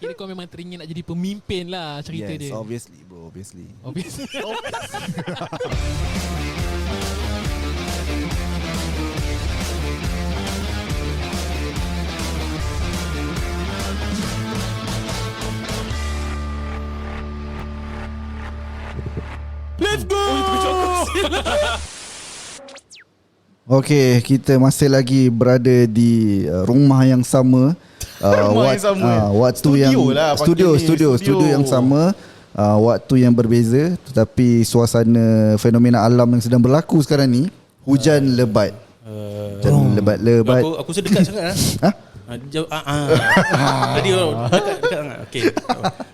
Kira kau memang teringin nak jadi pemimpin lah cerita Yes, dia. obviously bro, obviously. Let's go. Okay, kita masih lagi berada di rumah yang sama. Rumah yang sama. Waktu Studio yang lah, studio yang sama. Waktu yang berbeza, tetapi suasana fenomena alam yang sedang berlaku sekarang ni, hujan lebat. Hujan lebat. Aku sedekat sangat Ha? Tadi dekat sangat. Okey.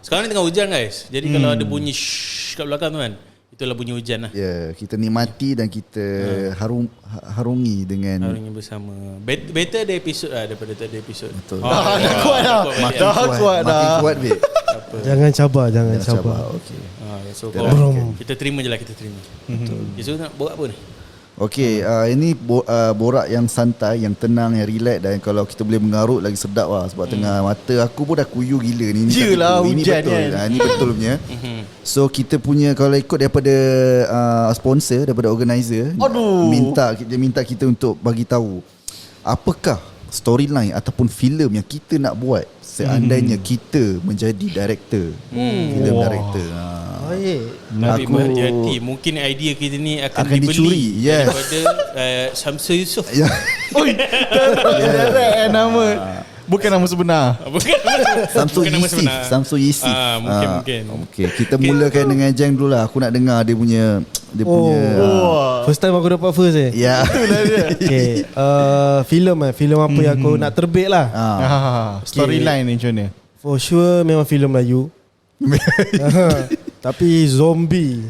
Sekarang ni tengah hujan guys. Jadi kalau ada bunyi shh kat belakang tu kan, itulah bunyi hujan lah. Ya, kita nikmati dan kita harungi dengan Harusnya bersama. Better ada episod lah daripada tak ada episod. Betul. Dah kuat dah. Dah kuat dah. Makin kuat babe. Jangan cabar, jangan cabar. Okey. So kita terima je lah, kita terima. Betul. So nak buat apa ni? Okey, ini borak yang santai, yang tenang, yang relax, dan kalau kita boleh mengarut lagi sedap lah. Sebab tengah mata aku pun dah kuyu gila ni. Yelah, ini hujan betul kan. Ini betul punya. So kita punya, kalau ikut daripada sponsor, daripada organizer, dia minta kita untuk bagi tahu apakah storyline ataupun filem yang kita nak buat seandainya kita menjadi director. Filem director. Baik. Tapi berhati-hati, mungkin idea kita ni akan dibeli dicuri. Yes. daripada Samsul Yusof. Ya. Oi, terus nama. Bukan nama sebenar. Samsul Bukan nama Yusif. sebenar. Samsul Yusif. Mungkin. Okey, kita mulakan dengan Jeng dulu lah. Aku nak dengar dia punya First time aku dapat first ya. Okay, filem apa yang aku nak terbit lah. Storyline ni macam mana? For sure memang filem Melayu. Tapi zombie.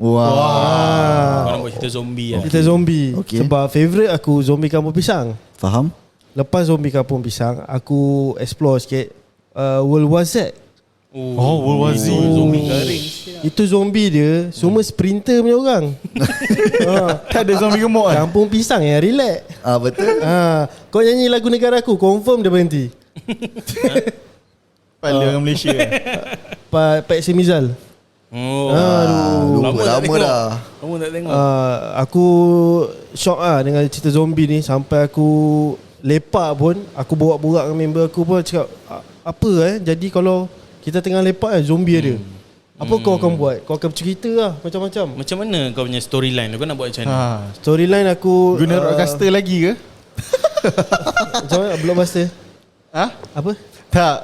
Wah. Kau nak buat cerita zombie lah. Kita zombie. Okay. Sebab favourite aku zombie kampung pisang. Faham? Lepas zombie kampung pisang, aku explore sikit World War Z. World War Z. Zombie garing. Itu zombie dia semua sprinter punya orang. Tak ada zombie gemuk kan? Kampung pisang yang relax. Betul. Kau nyanyi lagu negara aku, confirm dia berhenti. Pala orang Malaysia. Pak Semizal. Lama dah. Kamu tak tengok. Aku shock dengan cerita zombie ni. Sampai aku lepak pun, aku borak-borak dengan member aku pun cakap, apa jadi kalau kita tengah lepak zombie ada. Apa kau akan buat? Kau akan cerita lah macam-macam. Macam mana kau punya storyline? Kau nak buat macam mana? Storyline aku Guna roadcaster lagi ke? macam mana? Blockbuster. Apa? Tak.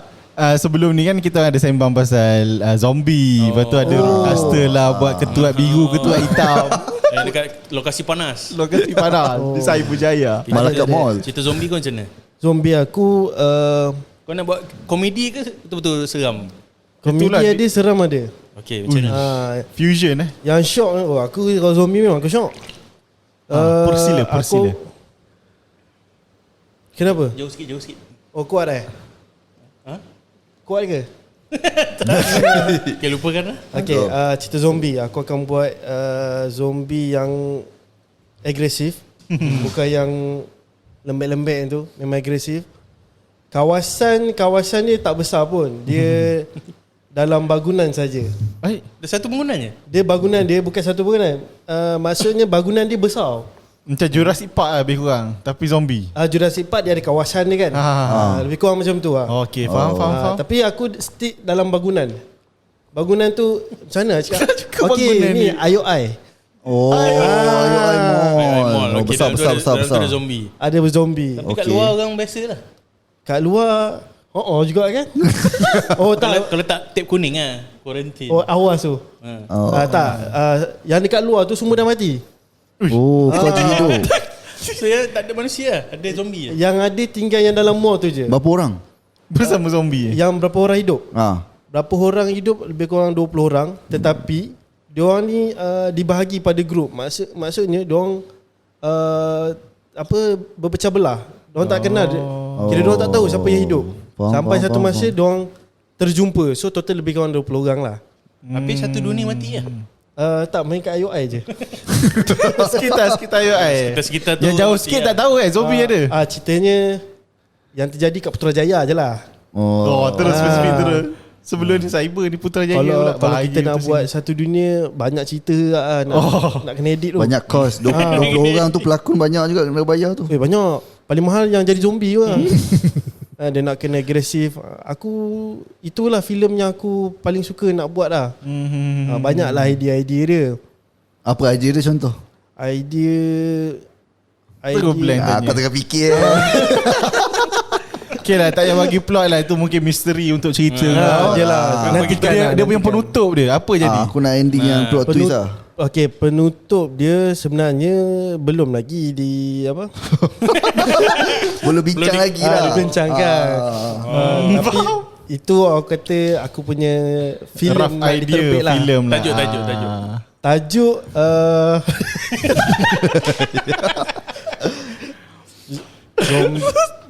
Sebelum ni kan kita ada sembang pasal zombie. Lepas tu ada roadcaster lah, buat ketuat biru, ketuat hitam. Yang dekat lokasi panas. Lokasi panas di Saiful Jaya. Malacca Mall. Cerita zombie kau macam mana? Zombie aku Kau nak buat komedi ke betul-betul seram? komedi Itulah ada, seram ada. Okay, macam mana? Fusion Yang shock aku kalau zombie memang aku shock. Persila. Kenapa? Jauh sikit. Oh kuat Kuat ke? Okay, lupakan lah. Okay, cerita zombie. Aku akan buat zombie yang agresif. Bukan yang lembek-lembek tu. Memang agresif. Kawasan dia tak besar pun. Dia dalam bangunan saja. Ada satu bangunannya? Dia bangunan dia bukan satu bangunan. Maksudnya bangunan dia besar. Macam Jurassic Park lah lebih kurang. Tapi zombie. Jurassic Park dia ada kawasan dia kan. Lebih kurang macam tu lah. Okay, faham. Tapi aku stick dalam bangunan. Bangunan tu macam mana cakap? Okay, bangunan ni ni. IOI. IOI Mall. Okay, Besar. dalam tu ada zombie. Ada zombie. Tapi kat Okay. luar orang biasa lah. Kat luar juga kan? Kalau tak tip kuning lah, quarantine. Awas tu. Tak. Yang dekat luar tu semua dah mati. Kau hidup. So tak ada manusia, ada zombie. Yang ada tinggal yang dalam mall tu je. Berapa orang? Bersama zombie. Yang berapa orang hidup? Berapa orang hidup? Lebih kurang 20 orang. Tetapi diorang ni dibahagi pada grup. Maksudnya diorang berpecah belah. Diorang tak kenal. Kira diorang tak tahu siapa yang hidup. Sampai satu masa diorang terjumpa. So total lebih kurang 20 orang lah. Tapi satu dunia mati lah. Tak, main kat IOI je. Sekitar UI. Sekitar tu Yang jauh sikit tak tahu zombie ada. Ceritanya yang terjadi kat Putrajaya je lah. Terus spesifik terus. Sebelum ni cyber ni Putrajaya pula. Kalau Bahaya kita nak tu buat sini. satu dunia, banyak cerita lah, nak kena edit tu. Banyak kos 20 orang tu pelakon banyak juga kena bayar tu. Banyak. Paling mahal yang jadi zombie tu lah. Dia nak kena agresif. Itulah filem yang aku paling suka nak buat lah. Banyaklah idea-idea dia. Apa idea dia contoh? Terus blank tanya. Kau tengah fikir. Okay lah, tak payah bagi plot lah. Itu mungkin misteri untuk cerita lah. Jelah. Dia punya penutup dia apa jadi? Aku nak ending yang plot twist lah. Okay, penutup dia sebenarnya belum lagi di apa? Belum bincang lagi lah. Dibincangkan. Tapi itu aku kata aku punya filem Rough nak idea diterbit lah. filem lah. Tajuk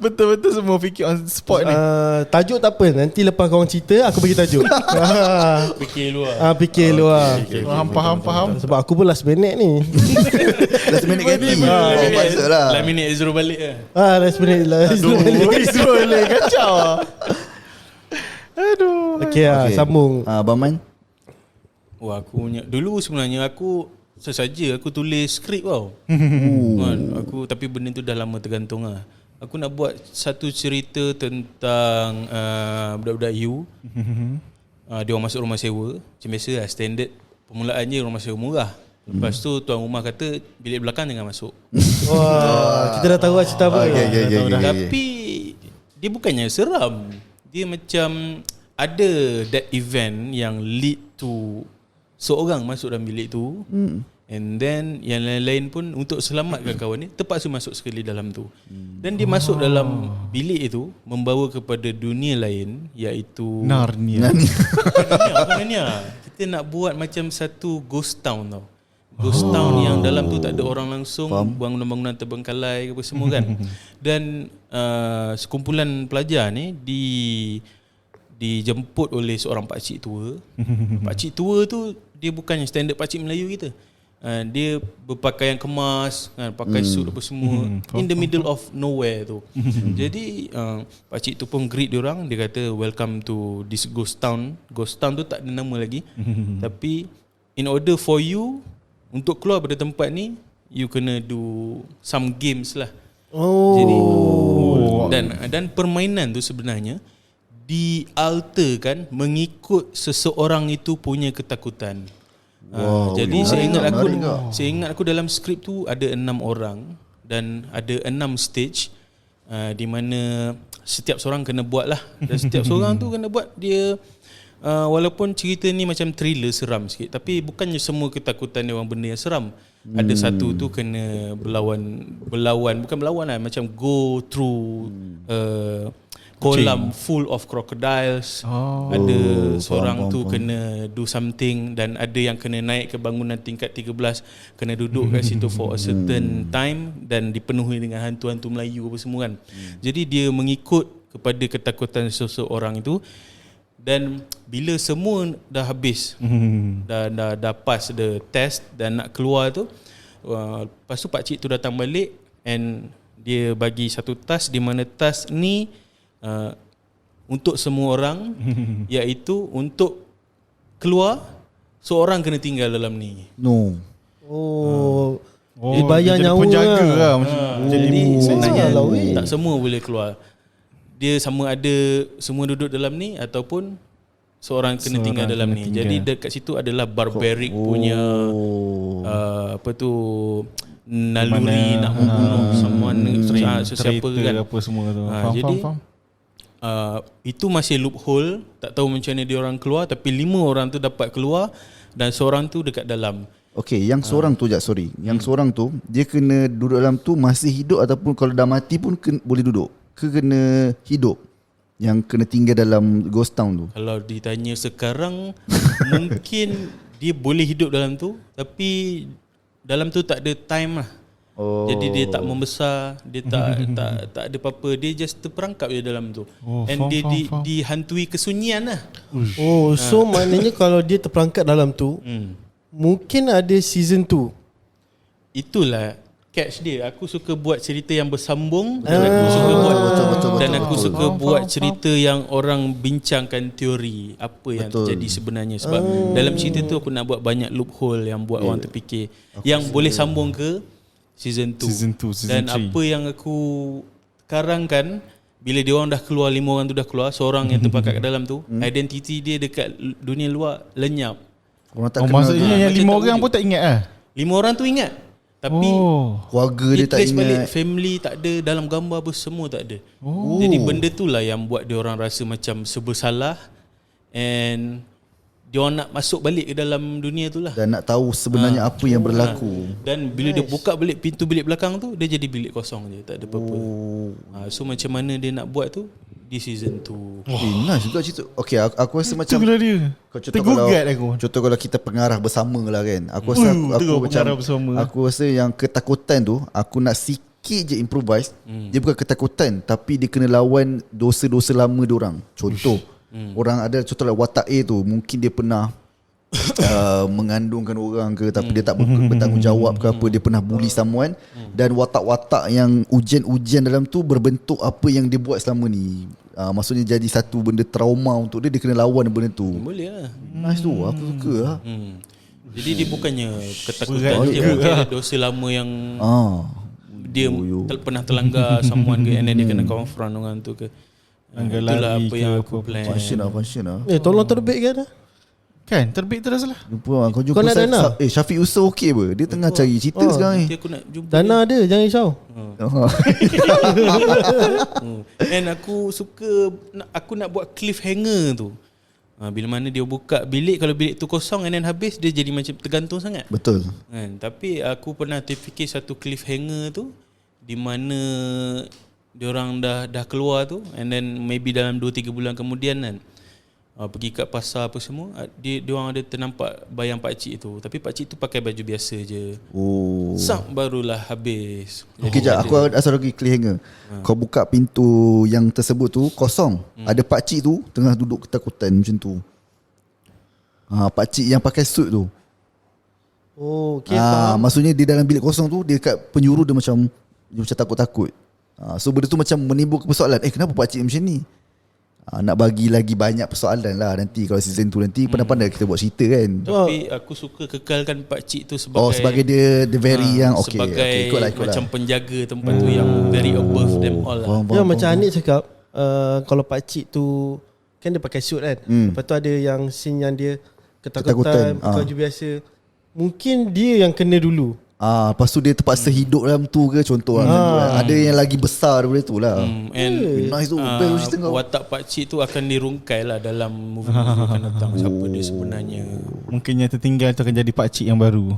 Betul-betul semua fikir on spot ni. tajuk tak apa, nanti lepas korang cerita aku bagi tajuk. Fikir luar. Fikir luar. Faham. Sebab aku pun last minute ni. Last minute ganti. Patut lah. Lah minit Ezra balik lah. Last minute lah. Israel kacau. Aduh. Okay, sambung. Abang Man. Wah, dulu sebenarnya aku sesaja aku tulis skrip tau. Kan, tapi benda tu dah lama tergantung lah. Aku nak buat satu cerita tentang budak-budak U. Dia orang masuk rumah sewa. Macam biasa lah, standard permulaannya rumah sewa murah. Lepas tu tuan rumah kata bilik belakang jangan masuk. Wah, kita dah tahu lah cerita apa. Tapi dia bukannya seram. Dia macam ada that event yang lead to seorang masuk dalam bilik tu. And then yang lain-lain pun untuk selamatkan kawan ni terpaksa masuk sekali dalam tu. Dan dia masuk dalam bilik itu membawa kepada dunia lain, iaitu Narnia. Narnia. Kita nak buat macam satu ghost town tau. Ghost town yang dalam tu tak ada orang langsung, bangunan-bangunan terbengkalai apa semua kan. Dan sekumpulan pelajar ni dijemput oleh seorang pakcik tua. Pakcik tua tu dia bukannya standard pakcik Melayu kita. Dia berpakaian kemas, pakai suit apa semua, in the middle of nowhere tu. Jadi pakcik tu pun greet diorang. Dia kata welcome to this ghost town. Ghost town tu tak ada nama lagi. Tapi in order for you untuk keluar dari tempat ni, you kena do some games lah. Jadi dan permainan tu sebenarnya dialterkan mengikut seseorang itu punya ketakutan. Jadi saya ingat aku dalam skrip tu ada 6 orang dan ada 6 stage, di mana setiap seorang kena buat lah. Dan setiap seorang tu kena buat dia, walaupun cerita ni macam thriller seram sikit, tapi bukannya semua ketakutan dia orang benda yang seram. Ada satu tu kena bukan berlawan lah, macam go through kolam full of crocodiles. Ada seorang tu kena do something, dan ada yang kena naik ke bangunan tingkat 13, kena duduk kat situ for a certain time dan dipenuhi dengan hantu-hantu Melayu apa semua kan. Jadi dia mengikut kepada ketakutan seseorang itu. Dan bila semua dah habis, dah pass the test dan nak keluar tu, lepas tu pakcik tu datang balik and dia bagi satu task, di mana task ni untuk semua orang, iaitu untuk keluar seorang kena tinggal dalam ni. Dia bayar nyawa penjaga lah. Jadi sebenarnya lah, tak semua boleh keluar. Dia sama ada semua duduk dalam ni ataupun seorang kena tinggal dalam ni. Jadi dekat situ adalah barbaric punya naluri nak membunuh sesiapa kan. Apa semua tu. Jadi itu masih loophole. Tak tahu macam mana dia orang keluar, tapi 5 orang tu dapat keluar dan seorang tu dekat dalam. Okay, yang seorang tu yang seorang tu dia kena duduk dalam tu masih hidup, ataupun kalau dah mati pun boleh duduk? Kena hidup yang kena tinggal dalam ghost town tu? Kalau ditanya sekarang mungkin dia boleh hidup dalam tu, tapi dalam tu tak ada time lah. Jadi dia tak membesar, dia tak ada apa-apa, dia just terperangkap je dalam tu. And dia dihantui kesunyian lah. So maknanya kalau dia terperangkap dalam tu, mungkin ada season 2. Itulah catch dia. Aku suka buat cerita yang bersambung dan aku suka buat dan aku suka buat cerita yang orang bincangkan teori apa yang terjadi sebenarnya. Sebab dalam cerita tu aku nak buat banyak loophole yang buat orang terfikir yang boleh sambung ke season 2. Season 2, season Dan 3. apa yang aku karangkan, bila dia orang dah keluar, 5 orang tu dah keluar, seorang yang terpakat kat dalam tu, identiti dia dekat dunia luar lenyap. Orang tak kenal Maksudnya dia. yang macam 5 tak orang wujud. pun tak ingat lah. 5 orang tu ingat, tapi Keluarga dia tak trace balik, ingat. family tak ada, dalam gambar apa semua tak ada. Jadi benda tu lah yang buat dia orang rasa macam serba salah, and dia orang nak masuk balik ke dalam dunia tu lah. Dan nak tahu sebenarnya apa yang berlaku. Dan bila dia buka balik pintu bilik belakang tu, dia jadi bilik kosong je, tak ada apa-apa. So macam mana dia nak buat tu di season 2. Nice juga cerita. Okay, aku rasa macam Itulah dia. Tergugat aku. Contoh kalau kita pengarah bersama lah kan. Aku rasa aku macam pengarah bersama. aku rasa yang ketakutan tu aku nak sikit je improvise. Dia bukan ketakutan tapi dia kena lawan dosa-dosa lama dia orang. Contoh orang ada contoh lah watak A tu, mungkin dia pernah mengandungkan orang ke, tapi dia tak bertanggungjawab ke apa, dia pernah bully someone, dan watak-watak yang ujian-ujian dalam tu berbentuk apa yang dia buat selama ni. Maksudnya jadi satu benda trauma untuk dia, dia kena lawan benda tu. Boleh lah. Nice tu, aku suka lah. Jadi dia bukannya ketakutan, Berat dia juga. mungkin ada dosa lama yang dia Yo. pernah terlanggar someone ke, and then dia kena confront orang tu ke. Langgar Itulah lari apa ke yang apa. aku plan. Function lah. Tolong terbitkan dah. Kan terbit terus lah. Jumpa kau jumpa Kau nak Dana? Syafiq Yusof okey apa? Dia tengah cari cerita sekarang ni. Nanti aku nak jumpa Dana ada, jangan risau. And aku suka, aku nak buat cliffhanger tu. Bila mana dia buka bilik, kalau bilik tu kosong and then habis, dia jadi macam tergantung sangat. Betul. Kan? Tapi aku pernah terfikir satu cliffhanger tu di mana diorang dah keluar tu, and then maybe dalam 2-3 bulan kemudian kan, pergi kat pasar apa semua, diorang ada ternampak bayang pakcik tu, tapi pakcik tu pakai baju biasa je. Sak barulah habis. Okey jap, aku ada asal lagi cliffhanger. Kau buka pintu yang tersebut tu kosong. Ada pakcik tu tengah duduk ketakutan macam tu. Pakcik yang pakai suit tu. Okay, faham. Maksudnya dia dalam bilik kosong tu, dia kat penjuru dia macam takut-takut. So benda tu macam menimbulkan persoalan. Kenapa pakcik macam ni? Nak bagi lagi banyak persoalan lah nanti kalau season 2 nanti pandai-pandai kita buat cerita kan. Tapi aku suka kekalkan pakcik tu sebagai sebagai dia the very yang sebagai ikutlah. macam penjaga tempat tu yang very above them all lah. Ya, macam Anik cakap, kalau pakcik tu kan dia pakai suit kan. Lepas tu ada yang scene yang dia ketakutan. Baju biasa. Mungkin dia yang kena dulu. Lepas tu dia terpaksa hidup dalam tu ke, contoh lah macam tu kan. Ada yang lagi besar daripada tu lah. And nice tu, best cerita kau. watak pakcik tu akan dirungkai lah dalam movie akan datang. Siapa dia sebenarnya. Mungkin yang tertinggal tu akan jadi pakcik yang baru.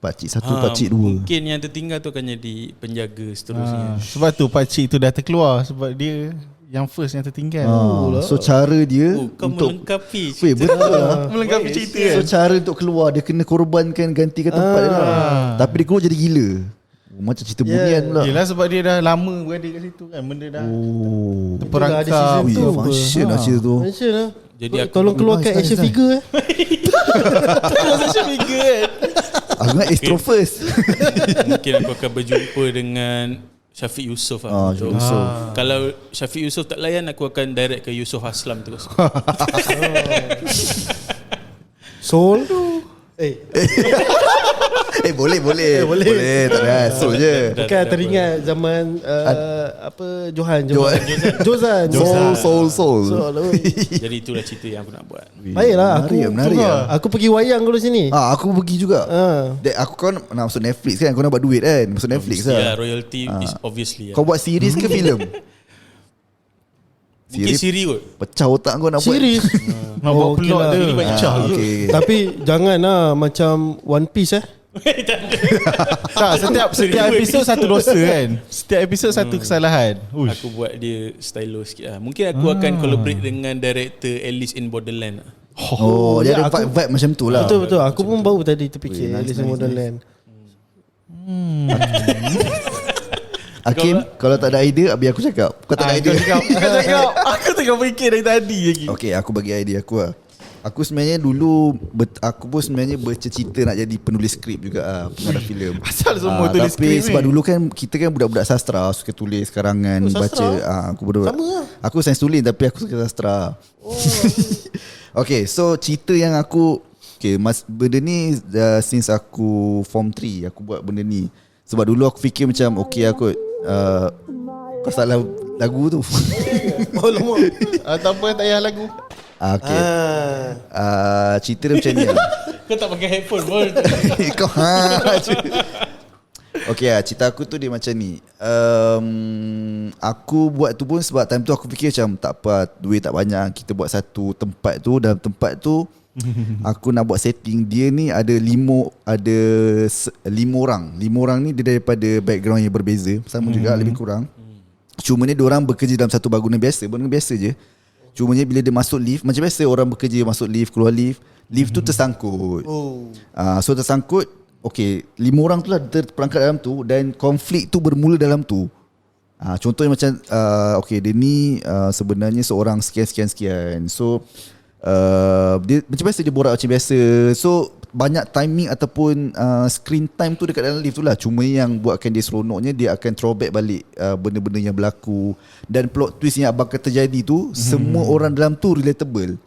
Pakcik satu, pakcik dua. Mungkin yang tertinggal tu akan jadi penjaga seterusnya. Sebab tu pakcik tu dah terkeluar, sebab dia yang first yang tertinggal. So cara dia Kau untuk melengkapi Weh, betul lah. Melengkapi cerita kan. So cara untuk keluar, dia kena korbankan, gantikan tempat dia lah. Tapi dia keluar jadi gila. Macam cerita bunian pula. Yelah, sebab dia dah lama berada kat situ kan. Benda dah Itulah terperangkap. ada season Weh, tu apa. function lah cerita tu. Macam lah. Jadi aku tolong keluarkan action figure Action figure kan. Aku ingat Astro first. mungkin aku akan berjumpa dengan Syafiq Yusof lah. Syafiq Yusof. Kalau Syafiq Yusof tak layan, aku akan direct ke Yusof Aslam terus. Soul. Boleh. Tak ada. So je. Bukan teringat zaman Johan. Soul. Jadi itulah cerita yang aku nak buat. Baiklah, Menarik lah. aku pergi wayang dulu sini. Aku pergi juga. Aku kan nak masuk Netflix kan. Kau nak buat duit kan, masuk Netflix Ya, lah. royalty is obviously. Kau buat series ke filem? Mungkin siri kot. Pecah otak kau nak buat. Series. Nak buat okey plot lah. dia. Ini banyak cah. Okay. Tapi jangan lah macam One Piece Tak, setiap episod satu dosa kan. Setiap episod satu kesalahan. Uish. Aku buat dia stylo sikit lah. Mungkin aku akan collaborate dengan director Alice in Borderland lah. Dia ya, ada vibe macam tu lah. Betul. Aku pun baru tadi terfikir Alice in Wonderland. Hakim, kalau tak ada idea, biar aku cakap. Kau tak ada idea. Kau cakap. Aku tengah fikir dari tadi lagi. Okay, aku bagi idea aku lah. Aku sebenarnya dulu aku pun sebenarnya bercita-cita nak jadi penulis skrip juga pengarah filem. Asal semua tulis tapi skrip sebab ni. dulu kan kita kan budak-budak sastra, suka tulis karangan, baca. sastra? Aku budak. Sama lah. Aku sains tulis tapi aku suka sastra. Okay, so cerita yang aku benda ni since aku form 3 aku buat benda ni. Sebab dulu aku fikir macam aku kau salah lagu tu. Oh lama. Tak apa, tak payah lagu. Okay. Cerita dia macam ni lah. Kau tak pakai headphone pun. Kau Okay cerita aku tu dia macam ni. Aku buat tu pun sebab time tu aku fikir macam tak apa, duit tak banyak, kita buat satu tempat tu. Dalam tempat tu aku nak buat setting. Dia ni ada 5 orang. 5 orang ni dia daripada background yang berbeza, sama juga lebih kurang. Cuma ni diorang bekerja dalam satu bangunan biasa je. Cumanya bila dia masuk lift, macam biasa orang bekerja masuk lift, keluar lift tu tersangkut. So tersangkut. Okay, 5 orang tu lah terperangkap dalam tu. Dan konflik tu bermula dalam tu. Contohnya macam dia ni sebenarnya seorang sekian. So dia macam biasa, dia borak macam biasa. So banyak timing ataupun screen time tu dekat dalam lift tu lah. Cuma yang buatkan dia seronoknya, dia akan throwback balik benda-benda yang berlaku. Dan plot twist yang bakal terjadi tu, semua orang dalam tu relatable.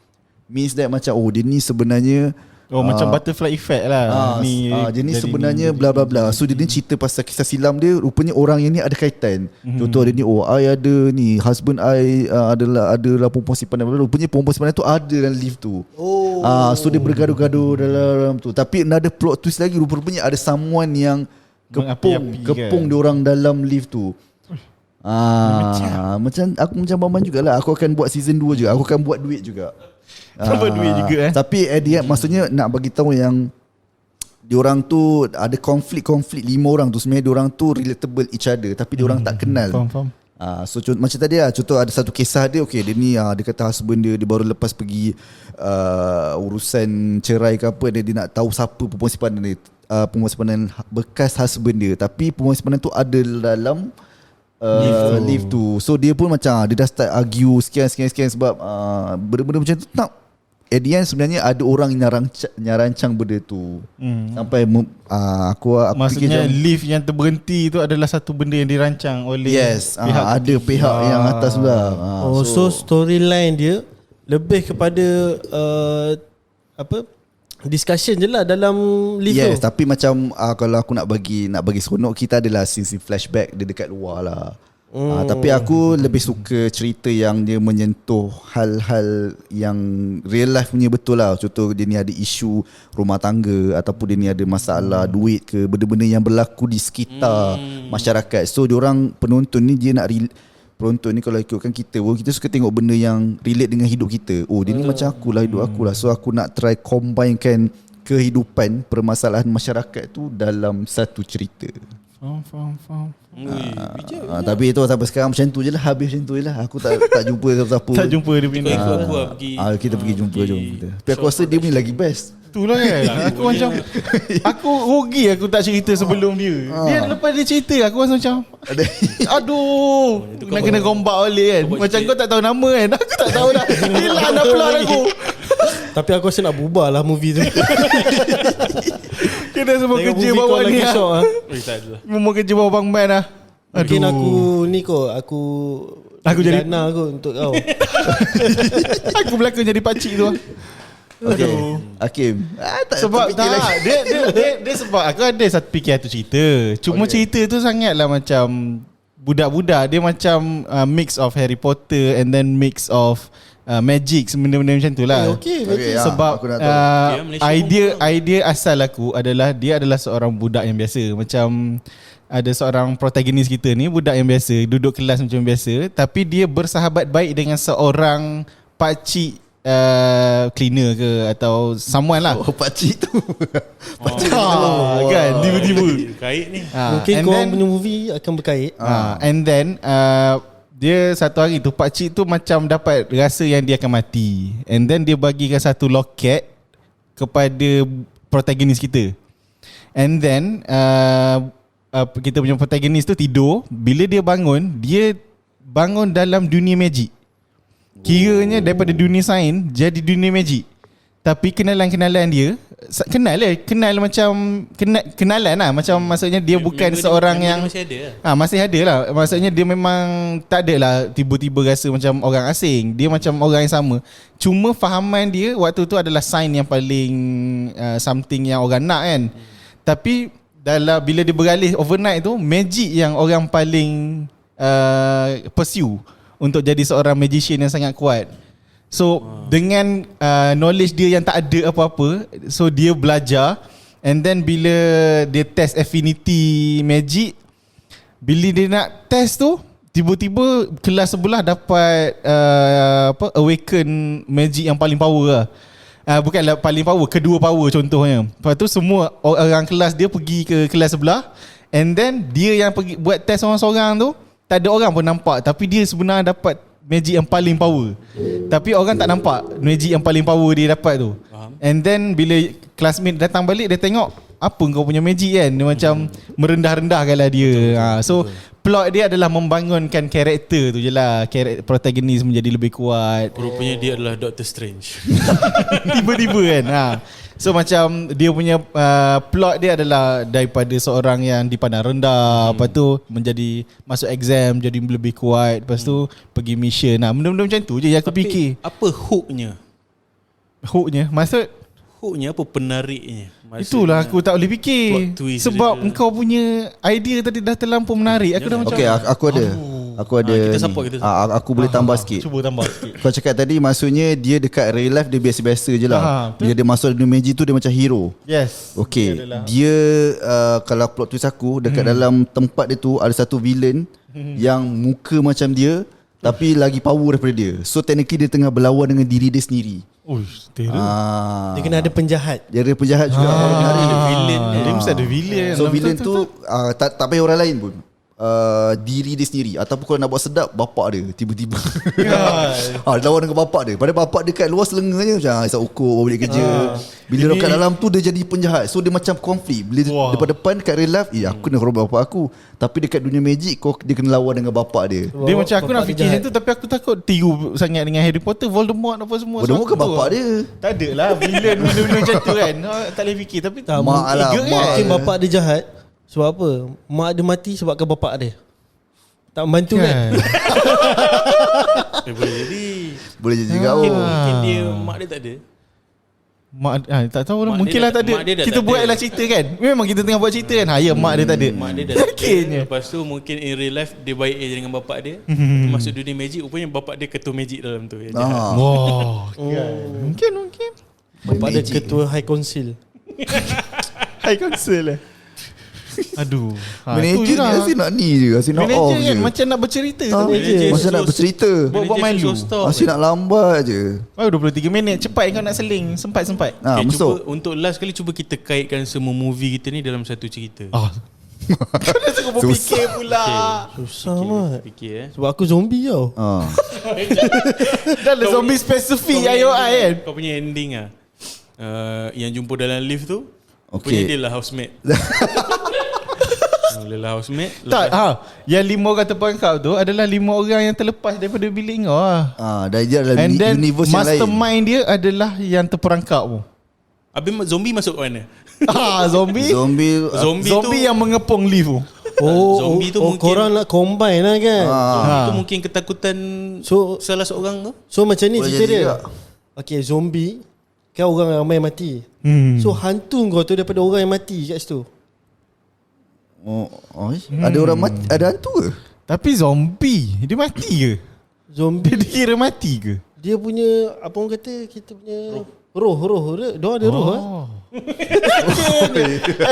Means that macam dia ni sebenarnya macam butterfly effect lah. Dia ni sebenarnya bla bla bla. So dia ni cerita pasal kisah silam dia. Rupanya orang yang ni ada kaitan. Contoh dia ni I ada ni, husband I adalah perempuan simpanan. Rupanya perempuan simpanan tu ada dalam lift tu. So dia bergaduh-gaduh dalam tu. Tapi ada plot twist lagi. Rupanya ada someone yang kepung diorang dalam lift tu. Macam aku macam Maman jugalah. Aku akan buat season 2 juga. Aku akan buat duit juga. Duit juga Tapi dia maksudnya nak bagi tahu yang diorang tu ada konflik 5 orang tu. Sebenarnya diorang tu relatable each other, tapi diorang tak kenal. Faham. So macam tadi contoh ada satu kisah dia. Okay, dia ni dia kata husband dia baru lepas pergi urusan cerai ke apa, dia nak tahu siapa perempuan simpanan dia, perempuan simpanan bekas husband dia. Tapi perempuan simpanan tu ada dalam lift tu. So dia pun macam dia dah start argue sekian sebab benda-benda macam tu tak. At the end sebenarnya ada orang yang rancang benda tu. Sampai aku maksudnya fikir lift yang terberhenti tu adalah satu benda yang dirancang oleh pihak ada pihak yang atas pula. So storyline dia lebih kepada discussion je lah dalam lift tu. Yes, tapi macam kalau aku nak bagi seronok, kita adalah scene flashback dia dekat luar lah. Tapi aku lebih suka cerita yang dia menyentuh hal-hal yang real life punya betul lah. Contoh dia ni ada isu rumah tangga, ataupun dia ni ada masalah duit ke, benda-benda yang berlaku di sekitar masyarakat. So diorang penonton ni dia nak penonton ni kalau ikutkan kita suka tengok benda yang relate dengan hidup kita. Dia ni macam akulah, hidup akulah. So aku nak try combinekan kehidupan, permasalahan masyarakat tu dalam satu cerita. Faham. Tapi itu sampai sekarang macam tu je lah. Habis macam tu je lah. Aku tak jumpa siapa-siapa. Tak jumpa dia punya. Ikut aku lah pergi. Kita pergi jumpa. Tapi aku rasa dia punya lagi best. Itulah kan. Aku macam aku rugi aku tak cerita sebelum dia. Dia lepas dia cerita aku rasa macam aduh, nak kena gombak balik kan. Macam kau tak tahu nama kan. Aku tak tahu dah. Hilang dah pelan aku. Tapi aku rasa nak bubar lah movie tu. Kena semua Tengok kerja movie bawah kau ni lagi lah. syok lah. Tak ada lah. Semua kerja bawah Bang Man lah. Mungkin aku ni kot, aku jadi dana kot untuk kau. aku berlakon jadi pakcik tu lah. Okay, Hakim. Sebab dia sebab aku ada satu fikir satu cerita. Cuma cerita tu sangatlah macam budak-budak. Dia macam mix of Harry Potter and then mix of magic, benda-benda macam tu lah. Okay, Sebab aku nak tahu. idea asal aku adalah dia adalah seorang budak yang biasa. Macam ada seorang protagonis kita ni, budak yang biasa, duduk kelas macam biasa, tapi dia bersahabat baik dengan seorang pakcik cleaner ke atau someone lah. Pakcik tu. Pakcik kan tiba-tiba. Kait ni. Mungkin kau punya movie akan berkait. And then dia satu hari tu pakcik tu macam dapat rasa yang dia akan mati. And then dia bagikan satu loket kepada protagonis kita. And then kita punya protagonis tu tidur. Bila dia bangun dalam dunia magic. Kiranya daripada dunia sains jadi dunia magic. Tapi kenalan-kenalan dia kenal macam kenalan lah, macam maksudnya dia bukan seorang yang masih ada lah. masih ada lah. Maksudnya dia memang tak ada lah tiba-tiba rasa macam orang asing. Dia macam orang yang sama. Cuma fahaman dia waktu tu adalah sign yang paling something yang orang nak kan. Tapi bila dia beralih overnight tu, magic yang orang paling pursue untuk jadi seorang magician yang sangat kuat. So dengan knowledge dia yang tak ada apa-apa, so dia belajar, and then bila dia test affinity magic, bila dia nak test tu, tiba-tiba kelas sebelah dapat awaken magic yang paling power lah. Bukanlah paling power, kedua power contohnya. Lepas tu semua orang kelas dia pergi ke kelas sebelah, and then dia yang pergi buat test seorang-seorang tu, tak ada orang pun nampak, tapi dia sebenarnya dapat magic yang paling power. Tapi orang tak nampak magic yang paling power dia dapat tu. And then bila classmate datang balik, dia tengok, apa kau punya magic kan? Dia macam merendah-rendahkanlah dia. So plot dia adalah membangunkan karakter tu je lah. Karakter protagonis menjadi lebih kuat. Rupanya dia adalah Doctor Strange. Tiba-tiba kan. So macam dia punya plot dia adalah daripada seorang yang dipandang rendah, lepas tu menjadi masuk exam jadi lebih kuat, lepas tu pergi mission. Benda-benda macam tu je yang aku fikir. Apa hooknya? Maksud Hooknya apa, penariknya? Maksudnya, itulah aku tak boleh fikir. plot twist Sebab dia. engkau punya idea tadi dah terlampau menarik. Aku dah macam Okay, aku ada. Aku ada kita ni. support, kita support. Aku boleh tambah sikit. Cuba tambah sikit. Kau cakap tadi maksudnya dia dekat real life dia biasa-biasa je lah. betul. Bila dia masuk dunia magic tu dia macam hero. Yes. Okay, adalah. dia kalau plot twist aku dekat dalam tempat dia tu ada satu villain yang muka macam dia tapi lagi power daripada dia. So technically dia tengah berlawan dengan diri dia sendiri. Dia kena ada penjahat. Dia ada penjahat juga. Villain Dia mesti ada villain. So villain tu tak payah orang lain pun. Diri dia sendiri. Ataupun kalau nak buat sedap, bapak dia tiba-tiba dia lawan dengan bapak dia. Padahal bapak dia kat luar selenga je, macam isap ukur bawa balik kerja. Bila kat dalam tu dia jadi penjahat. So dia macam konflik. Bila depan kat real life, aku nak robot bapak aku. Tapi dekat dunia magic dia kena lawan dengan bapak dia. Dia macam aku nak fikir macam tu, tapi aku takut tiru sangat dengan Harry Potter, Voldemort apa semua. Voldemort kan bapak dia. Tak ada lah villain benda-benda macam tu kan. Tak boleh fikir. Tapi Tak, Mak lah, ega mak. kan? mungkin bapak dia jahat. Sebab apa? Mak dia mati sebabkan bapak dia tak membantu kan? boleh jadi. Boleh jadi juga. Mungkin dia, mak dia tak ada. Mak tak tahu lah. Mak Mungkin dia lah dah- tak ada. mak dia dah Kita tak ada. buatlah cerita kan. Memang kita tengah buat cerita kan. Ya mak dia tak ada. Mak dia dah tak ada. Mungkinnya. Lepas tu mungkin in real life dia baik je dengan bapak dia. Masuk dunia magic, rupanya bapak dia ketua magic dalam tu. Yang jahat. Wow. Mungkin. Bapak dia Magic. ketua high council. High council lah. Aduh. Manager tu je ni lah. asyik nak ni je, asyik nak Manager off je. kan macam nak bercerita. Manager. Macam nak bercerita. Buat Manager malu. susah stop. Asyik nak lambat je. Oh 23 minit. Cepat kau nak seling. Sempat. Okay, Masuk. cuba untuk last kali cuba kita kaitkan semua movie kita ni dalam satu cerita. Kau dah suka berfikir pula. Susah mat. Fikir Sebab aku zombie tau. Dah lah zombie spesifik IOI kan. Kau punya ending ah. Yang jumpa dalam lift tu. Okay. Punya dia lah housemate. Dia lah housemate. Tak, yang 5 orang terperangkap tu adalah 5 orang yang terlepas daripada bilik kau lah. Dan dia adalah And then universe yang lain. mastermind dia adalah yang terperangkap tu. Habis zombie masuk mana? Zombie Zombie yang mengepung lift tu. Zombie tu mungkin- korang nak combine lah kan. Itu mungkin ketakutan So salah seorang tu. So macam ni Boleh cerita jadi dia. juga. Okay, zombie kan orang ramai mati. So hantu kau tu daripada orang yang mati kat situ. Ada orang mati, ada hantu ke? Tapi zombie dia mati ke? Zombie Dia kira mati ke? dia punya apa orang kata, kita punya roh dia ada roh eh.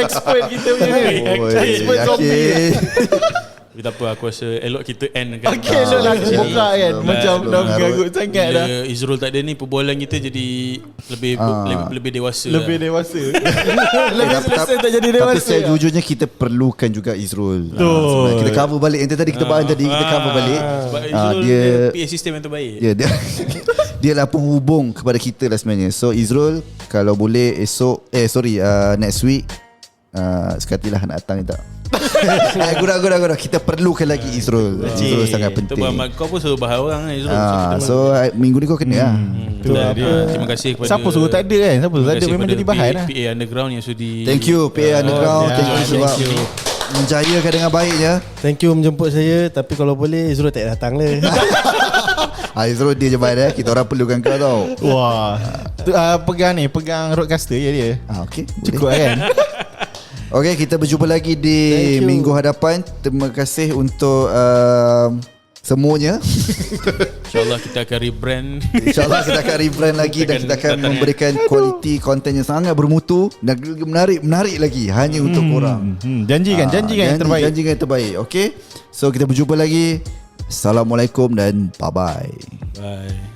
Expert kita punya ni. Expert zombie. Tapi tak apa, aku rasa elok kita end kan. Okay, elok lah aku buka kan. Macam dah mengarut sangat dah. Bila Izrul tak ada ni, perbualan kita jadi lebih dewasa. Lebih lah. dewasa. Lebih selesai tak jadi dewasa. Tapi sejujurnya kita perlukan juga Izrul. Betul. Sebenarnya kita cover balik yang tadi kita bahas tadi, kita cover balik. Sebab Izrul dia PA system yang terbaik. Dia lah penghubung kepada kita lah sebenarnya. So Izrul, kalau boleh esok next week sekatilah nak datang ni tak? Gurau. Kita perlukan lagi Izrul. Izrul sangat Itu penting. kau pun suruh bahas orang Izrul. So minggu ni kau kena lah. Alhamdulillah. Terima kasih kepada Siapa suruh tak ada kan? Siapa suruh tak ada? Memang jadi bahan lah. PA Underground yang sudi. Thank you PA Underground. Thank you sebab menjayakan dengan baiknya. Thank you menjemput saya. Tapi kalau boleh Izrul tak datang lah. Izrul dia je baik kita orang perlukan kau tau. Wah. Pegang roadcaster je dia. Okay, Cukup kan? Okay, kita berjumpa lagi di minggu hadapan. Terima kasih untuk semuanya. InsyaAllah kita akan rebrand. InsyaAllah kita akan rebrand lagi dan kita akan memberikan kualiti konten yang sangat bermutu dan menarik lagi hanya untuk korang. Janjikan yang terbaik. Janjikan yang terbaik. Okay, so kita berjumpa lagi. Assalamualaikum dan bye-bye. Bye.